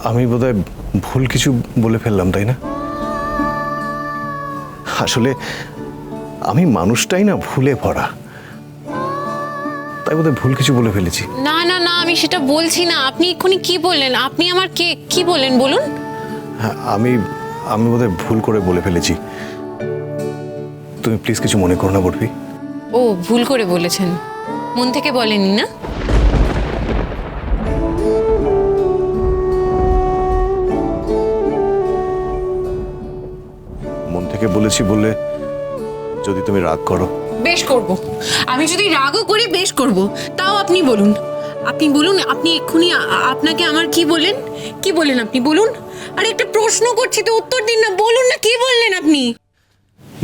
আমি বোধহয় ভুল কিছু বলে ফেললাম, তাই না? আসলে আমি মানুষটাই না ভুলে ভরা, তাই বোধহয় ভুল কিছু বলে ফেলেছি। না না না, আমি সেটা বলছি না। আপনি এক্ষুনি কি বললেন? আপনি আমার কি বললেন বলুন? হ্যাঁ, আমি বোধহয় ভুল করে বলে ফেলেছি। তুমি প্লিজ কিছু মনে করো না বরফি। ও, ভুল করে বলেছেন, মন থেকে বলেননি না? মন থেকে বলেছি বললে যদি তুমি রাগ করো। বেশ করব। আমি যদি রাগও করি বেশ করব। তাও আপনি বলুন, আপনি বলুন, আপনি এক্ষুনি আপনাকে আমার কি বলেন? কি বলেন আপনি বলুন? আরে একটা প্রশ্ন করছি তো, উত্তর দিন না, বলুন না কি বললেন আপনি?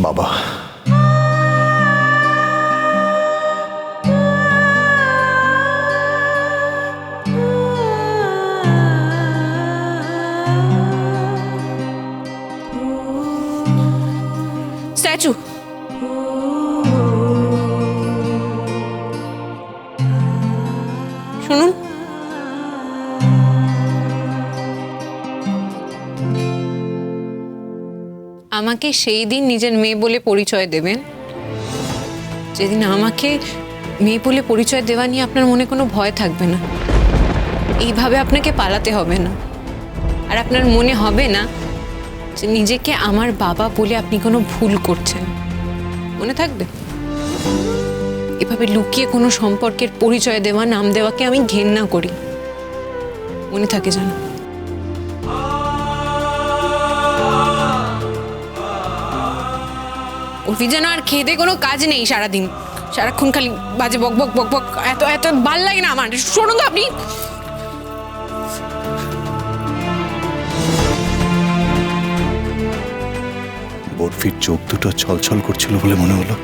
বাবা। স্ট্যাচু। শুনুন, আমাকে সেই দিন নিজের মেয়ে বলে পরিচয় দেবেন যেদিন আমাকে মেয়ে বলে পরিচয় দেওয়া নিয়ে আপনার মনে কোনো ভয় থাকবে না। এইভাবে আপনাকে পালাতে হবে না, আর আপনার মনে হবে না যে নিজেকে আমার বাবা বলে আপনি কোনো ভুল করছেন। মনে থাকবে? এভাবে লুকিয়ে কোনো সম্পর্কের পরিচয় দেওয়া, নাম দেওয়াকে আমি ঘেন্না করি। মনে থাকে জানো? উর্ফি যেন আর খেতে কোনো কাজ নেই, সারাদিন সারাক্ষণ খালি বাজে বক বক বক বক। এত এত ভাল লাগে না আমার। শোনুন তো আপনি। বরফির চোখ দুটো ছলছল করছিল বলে মনে হলো।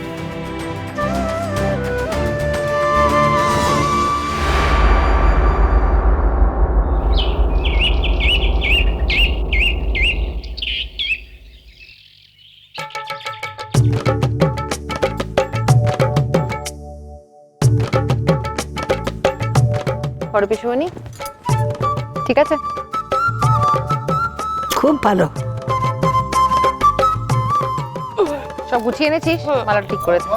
বড় পিসুমণি, ঠিক আছে? খুব ভালো। সব গুছিয়ে এনেছিস? মালা ঠিক করেছে।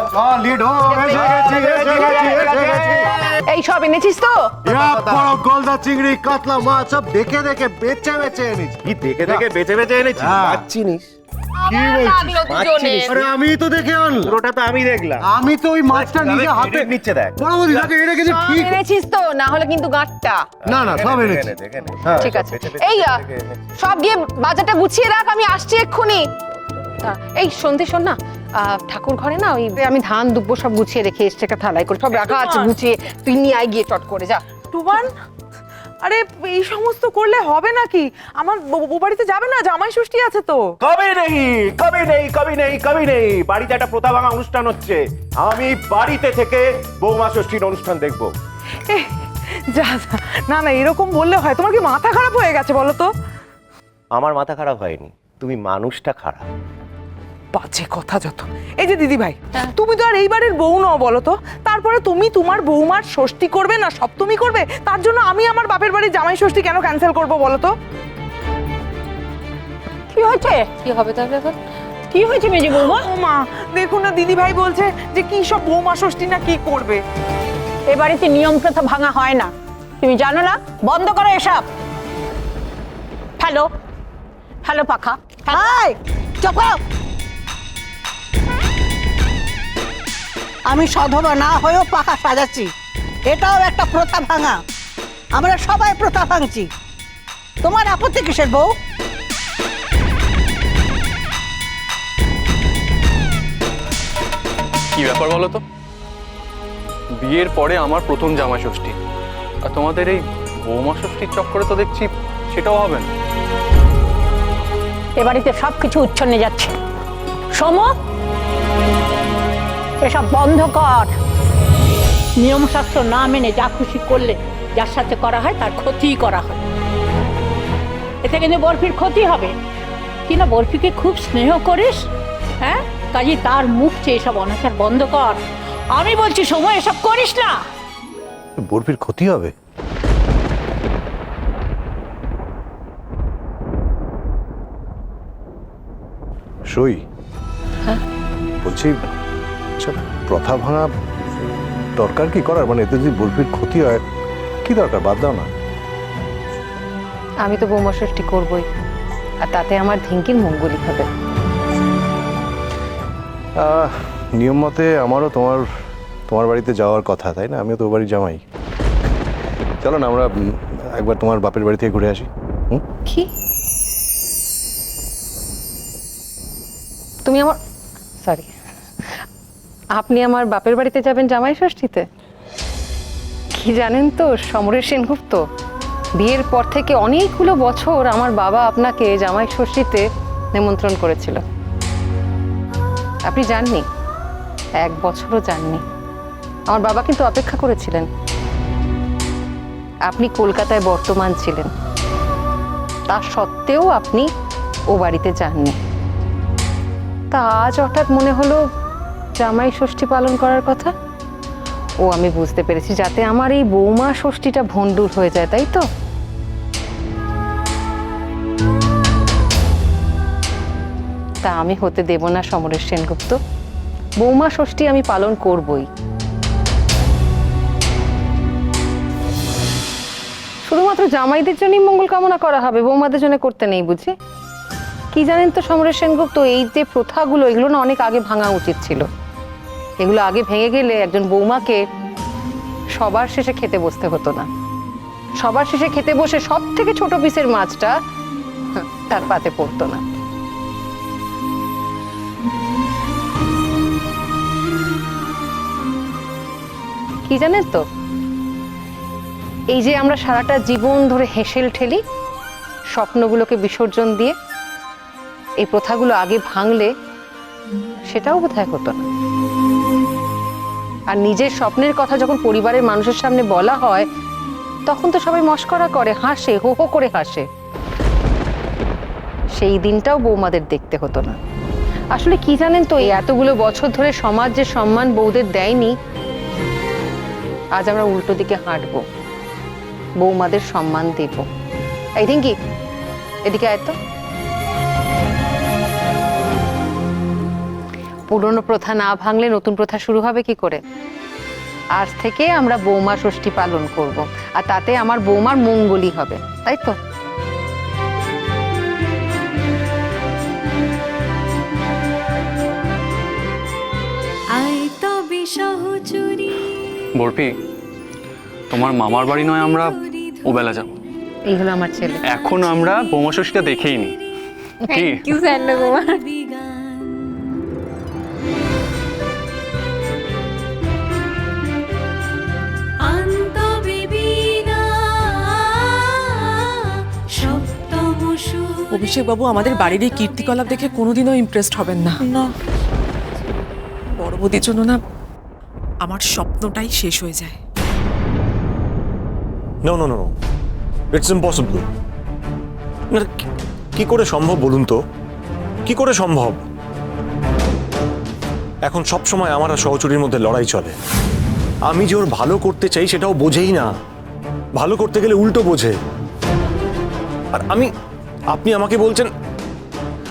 এই সব এনেছিস তো? গলদা চিংড়ি কাতলা মাছ সব দেখে দেখে বেছে বেছে এনেছি। কি দেখে দেখে বেছে বেছে এনেছি? মাছ চিনিস? কি বলছিস? আরে আমি তো দেখে আনলাম। পুরোটা তো আমি দেখলাম। আমি তো ওই মাছটা নিজে হাতে নিচ্ছে দেখ। বড় বৌদি দেখে এটা কিছু সব ঠিক এনেছিস তো? না হলে কিন্তু গাঁটটা। না না সব এনেছি। ঠিক আছে। এই সব গিয়ে বাজারটা গুছিয়ে রাখ, আমি আসছি এক্ষুনি। এই সন্ধে শোন না, ঠাকুর ঘরে না ওই আমি ধান দুব্বো সব গুছিয়ে রেখে এসছে, একটা থালায় করে সব রাখা আছে গুছিয়ে। তুই নিয়ে আয় গিয়ে চট করে যা। টুবান, আরে এই সমস্ত করলে হবে নাকি? আমার বউ বাড়িতে যাবে না, জামাই ষষ্ঠী আছে তো। কবে নেই, কবে নেই, কবে নেই, কবে নেই। বাড়িতে একটা প্রথা ভাঙা অনুষ্ঠান হচ্ছে। আমি বাড়িতে থেকে বৌমা ষষ্ঠীর অনুষ্ঠান দেখবো। যা যা, না না এরকম বললে হয়? তোমার কি মাথা খারাপ হয়ে গেছে বলো তো? আমার মাথা খারাপ হয়নি, তুমি মানুষটা খারাপ। বাজে কথা যত। এই যে দিদি ভাই, তুমি তো আর এইবারের বউ নও বলো তো। তারপরে তুমি তোমার বৌমার ষষ্ঠী করবে না সপ্তমী করবে, তার জন্য আমি আমার বাপের বাড়ির জামাই ষষ্ঠী কেন ক্যান্সেল করবো বলো তো? কি হয়েছে? কি হবে তাহলে এখন? কি হয়েছে মেজে বৌমা? ও মা, দেখুন না দিদি ভাই বলছে যে কি সব বৌমা ষষ্ঠী না কি করবে। এ বাড়িতে নিয়ম প্রথা ভাঙা হয় না, তুমি জানো না? বন্ধ করো এসব। হ্যালো হ্যালো পাখা, হাই চুপ। আমি সধবা না হয়েও পাখা সাজাচ্ছি, এটাও একটা প্রথা ভাঙা। আমরা সবাই প্রথা ভাঙছি, তোমার আপত্তি কিসের বউ? কি ব্যাপার বলো তো? বিয়ের পরে আমার প্রথম জামাই ষষ্ঠী, আর তোমাদের এই বৌমা ষষ্ঠীর চক্করে তো দেখছি সেটাও হবে না। এ বাড়িতে সবকিছু উচ্ছন্নে যাচ্ছে। সোম, এসব বন্ধ কর। নিয়ম শাস্ত্র না মেনে যা খুশি করলে যার সাথে করা হয় তার ক্ষতিই করা হয়। এতে কিন্তু বরফির ক্ষতি হবে। কি না বরফিকে খুব স্নেহ করিস? হ্যাঁ, কাজে তার মুখ চেয়ে এসব অনাচার বন্ধ কর। আমি বলছি সময় এসব করিস না। বরফির ক্ষতি হবে? অবশ্যই। বলছি আচ্ছা, প্রথা ভাঙা দরকার কি করার? মানে এতে যদি বরফির ক্ষতি হয় কি দরকার, বাদ দাও না। আমি তো বৌমা ষষ্ঠী করবই, আর তাতে আমার ধিঙ্কির মঙ্গলই হবে। নিয়ম মতে আমারও তোমার বাড়িতে যাওয়ার কথা, তাই না? আমিও তো বাড়ি জামাই। চলো না আমরা একবার তোমার বাপের বাড়ি থেকে ঘুরে আসি। কি তুমি আমার সরি আপনি আমার বাপের বাড়িতে যাবেন জামাই ষষ্ঠীতে? কি জানেন তো সমরেশ সেনগুপ্ত, বিয়ের পর থেকে অনেকগুলো বছর আমার বাবা আপনাকে জামাই ষষ্ঠীতে নিমন্ত্রণ করেছিল, আপনি যাননি, 1 বছরও যাননি। আমার বাবা কিন্তু অপেক্ষা করেছিলেন। আপনি কলকাতায় বর্তমান ছিলেন, তা সত্ত্বেও আপনি ও বাড়িতে যাননি। তা আজ হঠাৎ মনে হলো জামাই ষষ্ঠী পালন করার কথা। ও আমি বুঝতে পেরেছি, যাতে আমার এই বৌমা ষষ্ঠীটা ভণ্ডুল হয়ে যায়, তাই তো? তা আমি হতে দেব না সমরেশ সেনগুপ্ত, বৌমা ষষ্ঠী আমি পালন করবই। শুধুমাত্র জামাইদের জন্যই মঙ্গল কামনা করা হবে, বৌমাদের জন্য করতে নেই বুঝি? কি জানেন তো সমরেশ সেনগুপ্ত, এই যে প্রথাগুলো এগুলো না অনেক আগে ভাঙা উচিত ছিল। এগুলো আগে ভেঙে গেলে একজন বৌমাকে সবার শেষে খেতে বসতে হতো না। সবার শেষে খেতে বসে সব থেকে ছোট পিসের মাছটা তার পাতে পড়তো না। কি জানেন তো, এই যে আমরা সারাটা জীবন ধরে হেসেল ঠেলি স্বপ্নগুলোকে বিসর্জন দিয়ে, এই প্রথাগুলো আগে ভাঙলে সেটাও বোধহয় হতো না। আর নিজের স্বপ্নের কথা যখন পরিবারের মানুষের সামনে বলা হয় তখন তো সবাই মস্করা করে, হাসে, হো হো করে হাসে। সেই দিনটাও বৌমাদের দেখতে হতো না। আসলে কি জানেন তো, এই এতগুলো বছর ধরে সমাজ যে সম্মান বৌদের দেয়নি, আজ আমরা উল্টো দিকে হাঁটবো, বৌমাদের সম্মান দেব। এই দিন কি এদিকে আয় তো। পুরনো প্রথা না ভাঙলে নতুন প্রথা শুরু হবে কি করে? আজ থেকে আমরা বৌমা ষষ্ঠী পালন করব, আর তাতে আমার বৌমার মঙ্গলই হবে, তাই তো? বরফি, তোমার মামার বাড়ি নয় আমরা ওবেলা যাব। এই হলো আমার ছেলে। এখন আমরা বৌমা ষষ্ঠীটা দেখেই নি। কি কি জানো গোমা? অভিষেক বাবু আমাদের বাড়ির এই কীর্তিকলাপ দেখে কোনোদিনও ইমপ্রেসড হবেন না। বড় বৌদির জন্য না আমার স্বপ্নটাই শেষ হয়ে যায়। No no no, it's impossible. কি করে সম্ভব বলুন তো? কি করে সম্ভব? এখন সব সময় আমার আর সহচরীর মধ্যে লড়াই চলে। আমি যে ওর ভালো করতে চাই সেটাও বোঝেই না, ভালো করতে গেলে উল্টো বোঝে। আর আপনি আমাকে বলছেন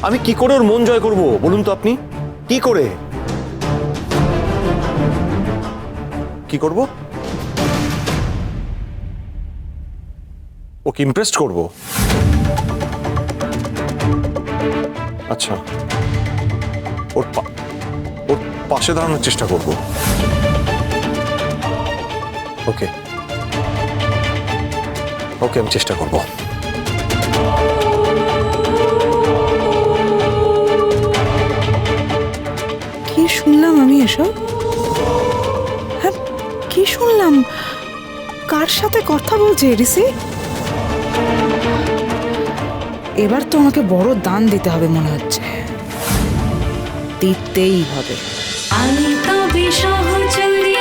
আমি কি করে ওর মন জয় করব বলুন তো? আপনি কি করে কি করব? ওকে ইমপ্রেসড করব? আচ্ছা, ওর পাশে দাঁড়ানোর চেষ্টা করব। ওকে ওকে, আমি চেষ্টা করব। কি শুনলাম আমি এসব? হ্যাঁ, কি শুনলাম? কার সাথে কথা বলছে ঋষি? এবার তো আমাকে বড় দান দিতে হবে মনে হচ্ছে, দিতেই হবে। আমি তবে সহচরী।